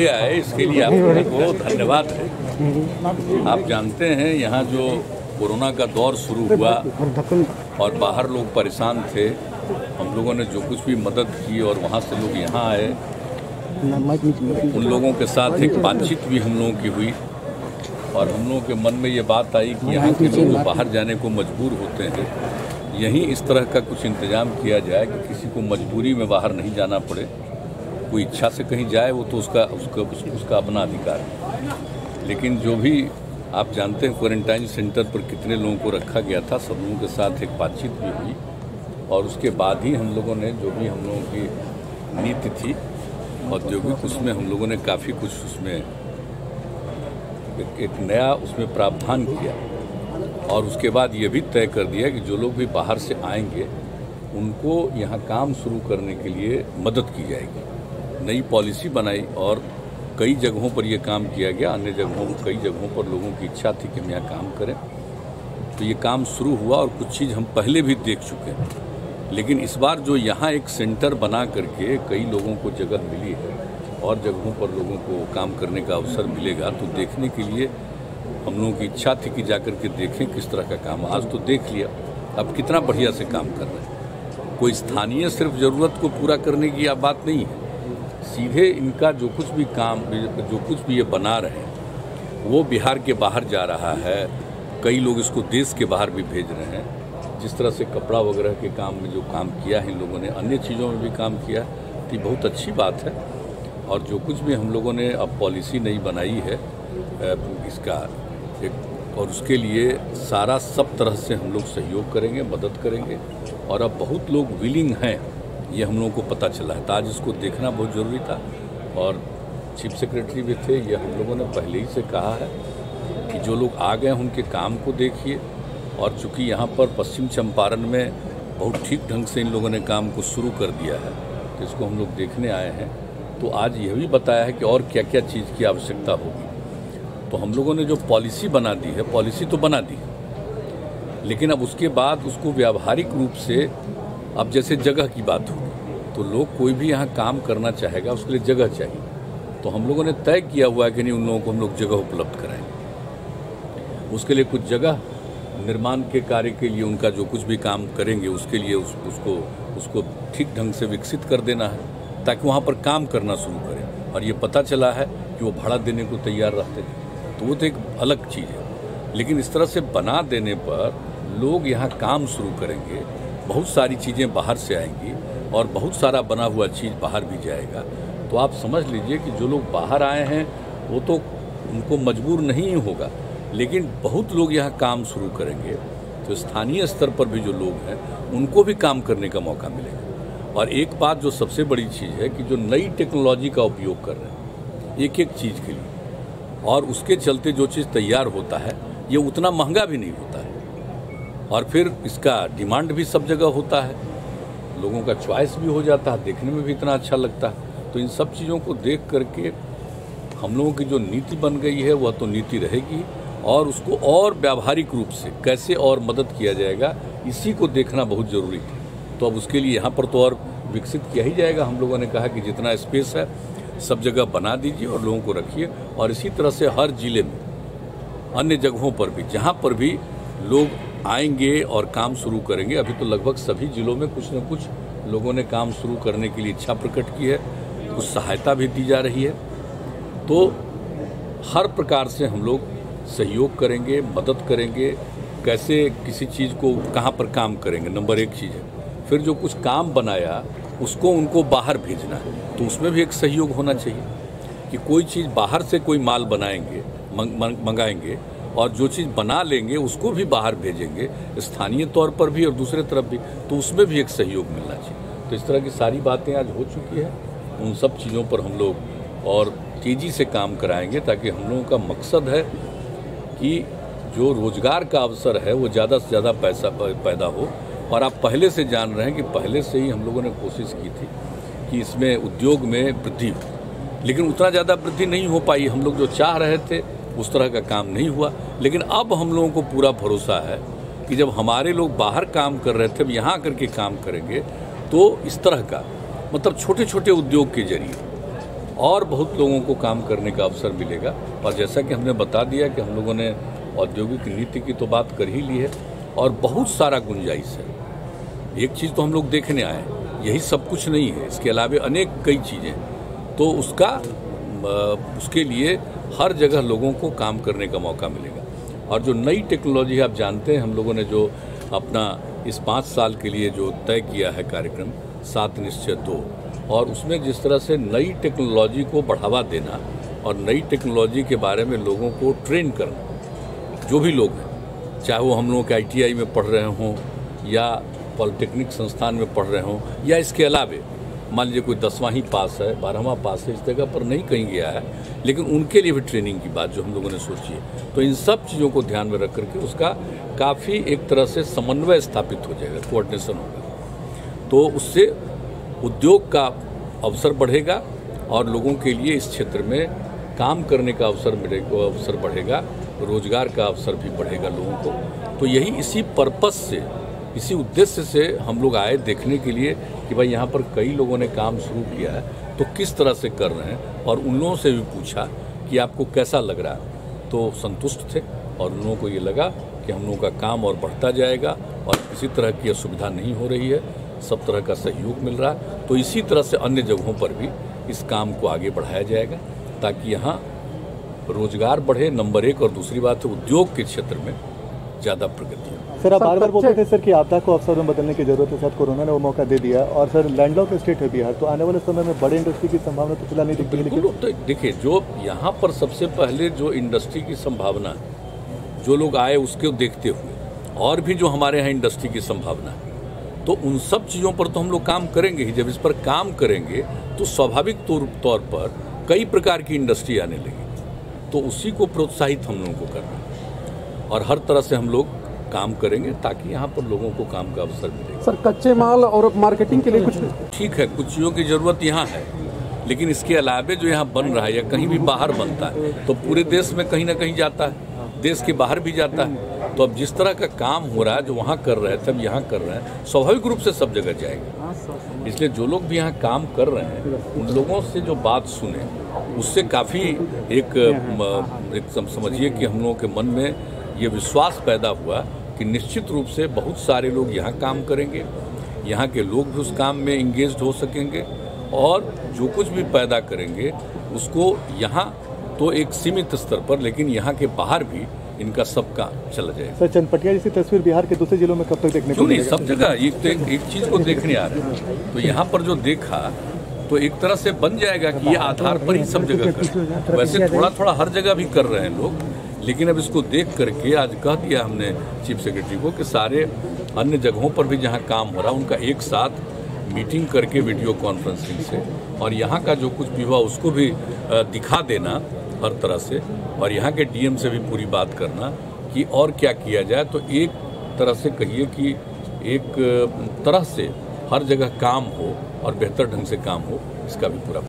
आए इसके लिए आपको बहुत धन्यवाद है। आप जानते हैं यहाँ जो कोरोना का दौर शुरू हुआ और बाहर लोग परेशान थे, हम लोगों ने जो कुछ भी मदद की और वहाँ से लोग यहाँ आए, उन लोगों के साथ एक बातचीत भी हम लोगों की हुई और हम लोगों के मन में ये बात आई कि यहाँ के लोग बाहर जाने को मजबूर होते हैं, यहीं इस तरह का कुछ इंतजाम किया जाए कि किसी को मजबूरी में बाहर नहीं जाना पड़े। कोई इच्छा से कहीं जाए वो तो उसका अपना अधिकार है, लेकिन जो भी आप जानते हैं क्वारंटाइन सेंटर पर कितने लोगों को रखा गया था, सब लोगों के साथ एक बातचीत भी हुई और उसके बाद ही हम लोगों ने जो भी हम लोगों की नीति थी औद्योगिक, उसमें हम लोगों ने काफ़ी कुछ उसमें एक नया उसमें प्रावधान किया और उसके बाद ये भी तय कर दिया कि जो लोग भी बाहर से आएंगे उनको यहाँ काम शुरू करने के लिए मदद की जाएगी। नई पॉलिसी बनाई और कई जगहों पर यह काम किया गया, अन्य जगहों कई जगहों पर लोगों की इच्छा थी कि हम यहाँ काम करें, तो ये काम शुरू हुआ और कुछ चीज़ हम पहले भी देख चुके हैं। लेकिन इस बार जो यहाँ एक सेंटर बना करके कई लोगों को जगह मिली है और जगहों पर लोगों को काम करने का अवसर मिलेगा, तो देखने के लिए हम लोगों की इच्छा थी कि जाकर के देखें किस तरह का काम। आज तो देख लिया, अब कितना बढ़िया से काम कर रहे हैं। कोई स्थानीय सिर्फ ज़रूरत को पूरा करने की बात नहीं है, सीधे इनका जो कुछ भी काम, जो कुछ भी ये बना रहे हैं वो बिहार के बाहर जा रहा है। कई लोग इसको देश के बाहर भी भेज रहे हैं। जिस तरह से कपड़ा वगैरह के काम में जो काम किया है इन लोगों ने, अन्य चीज़ों में भी काम किया, तो ये बहुत अच्छी बात है। और जो कुछ भी हम लोगों ने अब पॉलिसी नई बनाई है इसका एक, और उसके लिए सारा सब तरह से हम लोग सहयोग करेंगे, मदद करेंगे और अब बहुत लोग विलिंग हैं, ये हम लोगों को पता चला है। तो आज इसको देखना बहुत ज़रूरी था और चीफ सेक्रेटरी भी थे, ये हम लोगों ने पहले ही से कहा है कि जो लोग आ गए उनके काम को देखिए। और चूँकि यहाँ पर पश्चिम चंपारण में बहुत ठीक ढंग से इन लोगों ने काम को शुरू कर दिया है, तो इसको हम लोग देखने आए हैं। तो आज यह भी बताया है कि और क्या क्या चीज़ की आवश्यकता होगी। तो हम लोगों ने जो पॉलिसी बना दी है, पॉलिसी तो बना दी है, लेकिन अब उसके बाद उसको व्यावहारिक रूप से, अब जैसे जगह की बात होगी तो लोग कोई भी यहाँ काम करना चाहेगा, उसके लिए जगह चाहिए। तो हम लोगों ने तय किया हुआ है कि नहीं, उन लोगों को हम लोग जगह उपलब्ध कराएंगे। उसके लिए कुछ जगह निर्माण के कार्य के लिए उनका जो कुछ भी काम करेंगे उसके लिए उसको ठीक ढंग से विकसित कर देना है ताकि वहाँ पर काम करना शुरू करें। और ये पता चला है कि वो भाड़ा देने को तैयार रहते थे, तो वो तो एक अलग चीज़ है। लेकिन इस तरह से बना देने पर लोग यहाँ काम शुरू करेंगे, बहुत सारी चीज़ें बाहर से आएंगी और बहुत सारा बना हुआ चीज़ बाहर भी जाएगा। तो आप समझ लीजिए कि जो लोग बाहर आए हैं वो तो उनको मजबूर नहीं होगा, लेकिन बहुत लोग यहाँ काम शुरू करेंगे, तो स्थानीय स्तर पर भी जो लोग हैं उनको भी काम करने का मौका मिलेगा। और एक बात जो सबसे बड़ी चीज़ है कि जो नई टेक्नोलॉजी का उपयोग कर रहे हैं एक एक चीज़ के लिए, और उसके चलते जो चीज़ तैयार होता है ये उतना महंगा भी नहीं होता है और फिर इसका डिमांड भी सब जगह होता है, लोगों का चॉइस भी हो जाता है, देखने में भी इतना अच्छा लगता है। तो इन सब चीज़ों को देख करके हम लोगों की जो नीति बन गई है वह तो नीति रहेगी और उसको और व्यावहारिक रूप से कैसे और मदद किया जाएगा इसी को देखना बहुत ज़रूरी है। तो अब उसके लिए यहाँ पर तो और विकसित किया ही जाएगा। हम लोगों ने कहा कि जितना स्पेस है सब जगह बना दीजिए और लोगों को रखिए, और इसी तरह से हर जिले में, अन्य जगहों पर भी जहाँ पर भी लोग आएंगे और काम शुरू करेंगे, अभी तो लगभग सभी जिलों में कुछ न कुछ लोगों ने काम शुरू करने के लिए इच्छा प्रकट की है, कुछ सहायता भी दी जा रही है। तो हर प्रकार से हम लोग सहयोग करेंगे, मदद करेंगे, कैसे किसी चीज़ को कहाँ पर काम करेंगे, नंबर एक चीज़ है। फिर जो कुछ काम बनाया उसको उनको बाहर भेजना है, तो उसमें भी एक सहयोग होना चाहिए कि कोई चीज़ बाहर से कोई माल बनाएंगे, मंगाएंगे और जो चीज़ बना लेंगे उसको भी बाहर भेजेंगे स्थानीय तौर पर भी और दूसरे तरफ भी, तो उसमें भी एक सहयोग मिलना चाहिए। तो इस तरह की सारी बातें आज हो चुकी है, उन सब चीज़ों पर हम लोग और तेज़ी से काम कराएंगे ताकि हम लोगों का मकसद है कि जो रोज़गार का अवसर है वो ज़्यादा से ज़्यादा पैसा पैदा हो। और आप पहले से जान रहे हैं कि पहले से ही हम लोगों ने कोशिश की थी कि इसमें उद्योग में वृद्धि हो, लेकिन उतना ज़्यादा वृद्धि नहीं हो पाई। हम लोग जो चाह रहे थे उस तरह का काम नहीं हुआ, लेकिन अब हम लोगों को पूरा भरोसा है कि जब हमारे लोग बाहर काम कर रहे थे अब यहाँ करके काम करेंगे तो इस तरह का मतलब छोटे छोटे उद्योग के जरिए और बहुत लोगों को काम करने का अवसर मिलेगा। और जैसा कि हमने बता दिया कि हम लोगों ने औद्योगिक नीति की तो बात कर ही ली है और बहुत सारा गुंजाइश है। एक चीज़ तो हम लोग देखने आए, यही सब कुछ नहीं है, इसके अलावा अनेक कई चीज़ें, तो उसके लिए हर जगह लोगों को काम करने का मौका मिलेगा। और जो नई टेक्नोलॉजी आप जानते हैं, हम लोगों ने जो अपना इस 5 साल के लिए जो तय किया है कार्यक्रम 7 निश्चय 2, और उसमें जिस तरह से नई टेक्नोलॉजी को बढ़ावा देना और नई टेक्नोलॉजी के बारे में लोगों को ट्रेन करना, जो भी लोग हैं, चाहे वो हम लोगों के ITI में पढ़ रहे हों या पॉलिटेक्निक संस्थान में पढ़ रहे हों या इसके अलावे मान लीजिए कोई 10वां ही पास है, 12वां पास है, इस जगह पर नहीं कहीं गया है, लेकिन उनके लिए भी ट्रेनिंग की बात जो हम लोगों ने सोची है। तो इन सब चीज़ों को ध्यान में रख करके उसका काफ़ी एक तरह से समन्वय स्थापित हो जाएगा, कोऑर्डिनेशन होगा, तो उससे उद्योग का अवसर बढ़ेगा और लोगों के लिए इस क्षेत्र में काम करने का अवसर बढ़ेगा, रोजगार का अवसर भी बढ़ेगा लोगों को। तो यही इसी पर्पस से, इसी उद्देश्य से हम लोग आए देखने के लिए कि भाई यहाँ पर कई लोगों ने काम शुरू किया है तो किस तरह से कर रहे हैं, और उन लोगों से भी पूछा कि आपको कैसा लग रहा है, तो संतुष्ट थे और उन लोगों को ये लगा कि हम लोगों का काम और बढ़ता जाएगा और किसी तरह की असुविधा नहीं हो रही है, सब तरह का सहयोग मिल रहा है। तो इसी तरह से अन्य जगहों पर भी इस काम को आगे बढ़ाया जाएगा ताकि यहाँ रोजगार बढ़े, नंबर 1, और दूसरी बात है उद्योग के क्षेत्र में ज़्यादा प्रगति हो। सर, आप बार बार बोलते थे सर कि आपदा को अवसर में बदलने की जरूरत है, साथ कोरोना ने वो मौका दे दिया, और सर लैंडलॉक स्टेट है बिहार, तो आने वाले समय में बड़े इंडस्ट्री की संभावना तो फिलहाल नहीं दिखती है। बिल्कुल, तो देखिए जो यहाँ पर सबसे पहले जो इंडस्ट्री की संभावना, जो लोग आए उसको देखते हुए, और भी जो हमारे यहाँ इंडस्ट्री की संभावना है, तो उन सब चीज़ों पर तो हम लोग काम करेंगे ही। जब इस पर काम करेंगे तो स्वाभाविक तौर पर कई प्रकार की इंडस्ट्री आने लगेगी, तो उसी को प्रोत्साहित हम लोगों को करना है और हर तरह से हम लोग काम करेंगे ताकि यहाँ पर लोगों को काम का अवसर मिले। सर, कच्चे माल और मार्केटिंग के लिए कुछ ठीक है, कुछ चीज़ों की ज़रूरत यहाँ है, लेकिन इसके अलावे जो यहाँ बन रहा है या कहीं भी बाहर बनता है तो पूरे देश में कहीं ना कहीं जाता है, देश के बाहर भी जाता है। तो अब जिस तरह का काम हो रहा है, जो वहाँ कर रहे थे अब यहाँ कर रहे हैं, स्वाभाविक रूप से सब जगह जाएगा। इसलिए जो लोग भी यहाँ काम कर रहे हैं उन लोगों से जो बात सुने, उससे काफ़ी एक समझिए कि हम लोगों के मन में ये विश्वास पैदा हुआ कि निश्चित रूप से बहुत सारे लोग यहाँ काम करेंगे, यहाँ के लोग भी उस काम में इंगेज्ड हो सकेंगे, और जो कुछ भी पैदा करेंगे उसको यहाँ तो एक सीमित स्तर पर, लेकिन यहाँ के बाहर भी इनका सबका चला जाएगा। सर, चनपटिया जैसी तस्वीर बिहार के दूसरे जिलों में कब तक देखने को मिलेगी? सब जगह एक चीज़ को देखने आ रहे हैं, तो यहाँ पर जो देखा तो एक तरह से बन जाएगा कि ये आधार पर ही सब जगह कर। वैसे थोड़ा थोड़ा हर जगह भी कर रहे हैं लोग, लेकिन अब इसको देख करके आज कह दिया हमने चीफ सेक्रेटरी को कि सारे अन्य जगहों पर भी जहाँ काम हो रहा है उनका एक साथ मीटिंग करके वीडियो कॉन्फ्रेंसिंग से, और यहाँ का जो कुछ भी हुआ उसको भी दिखा देना हर तरह से, और यहाँ के DM से भी पूरी बात करना कि और क्या किया जाए। तो एक तरह से कहिए कि एक तरह से हर जगह काम हो और बेहतर ढंग से काम हो, इसका भी पूरा